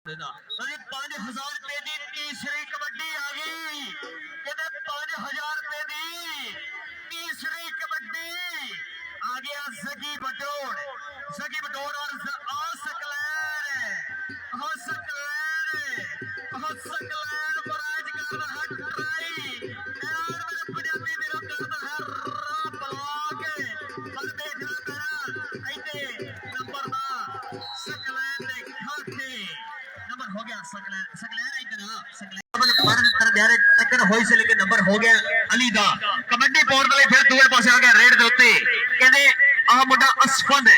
5,000 रुपए की तीसरी कबड्डी आ गई। कहते 5,000 रुपए की तीसरी कबड्डी आ गया। जगी बटोड़ और सकलैन बराज कर रहा ट्राई यार मेरे पंजाबी दिलों करता है रब लाके पर देखना तेरा ऐते नंबर दा सकलैन ने खाते नंबर हो गया। सकलैन टक्कर होई से लेकिन नंबर हो गया अली दा। कबड्डी बोर्ड वाले फिर दूसरे पासे आ गया रेड दे उत्ते कहंदे आ मुंडा असफंद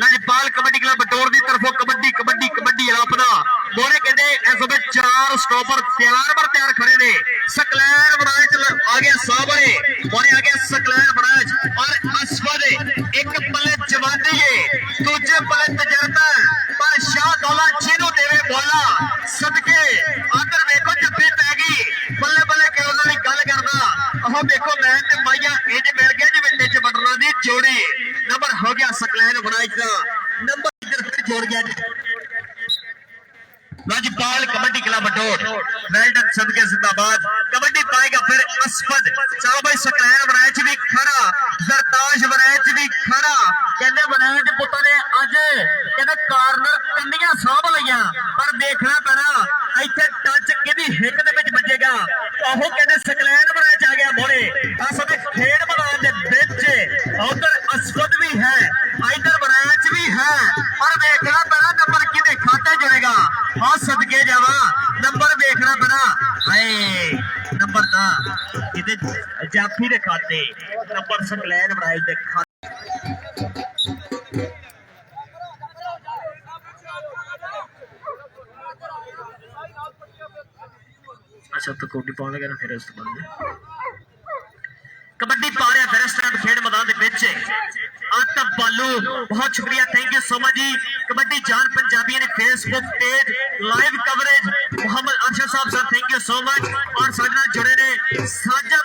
लजपाल कबड्डी क्लब बटोर दी तरफों कबड्डी कबड्डी कबड्डी अपना मोरे कहंदे इस वे 4 स्टॉपर तैयार खड़े ने। सकलैन बराज आ गया सामने मोरे आ गया सकलैन बराज और असफंद एक पल्ले जवानी है दूजे पल्ले तजर्बा पर शाह दौला जिन्हों देवे बोला सदके आकर देखो जब्बी पै गई बल्ले बल्ले के उन्होंने गल करदा आह देखो मैं ते माइया इंज मिल गया जिवें टिच बटना दी जोड़ी। नंबर हो गया सकलैन बराज का नंबर इधर फिर जोड़ गया राजपाल कबड्डी क्लब बटोर वेल्डन सदके जिंदाबाद। कबड्डी पाएगा फिर असफद साहब भाई सकलैन बराज भी खड़ा जरताश बराज भी खड़ा कहते बराज पुत्तर ने अज कहते कार्नर कंडियां साहब लिया पर देखना पैना इत्थे टच किहदी हिक दे विच बजेगा। ओह कहते सकलैन बराज आ गया मोरे असल खेड मैदान दे विच उधर असफद भी है इधर बराज भी है और देखना पैना नंबर किहदे खाते जुड़ेगा। हाँ सदके जावा नंबर देखना पैना हाय नंबर ना किहदे जाफी दे खाते नंबर सकलैन बराज दे खाते। अच्छा तो कोडी पाने लगे ना फिर उस बाद कबड्डी पा रहा फिर इस तरह खेड मैदान के विच आतब बालू बहुत शुक्रिया thank you so much ji. Kabaddi Jaan Punjabi ने Facebook page live coverage Mohammad Arshad साहब sir thank you so much और साडे नाल जुड़े ने साजा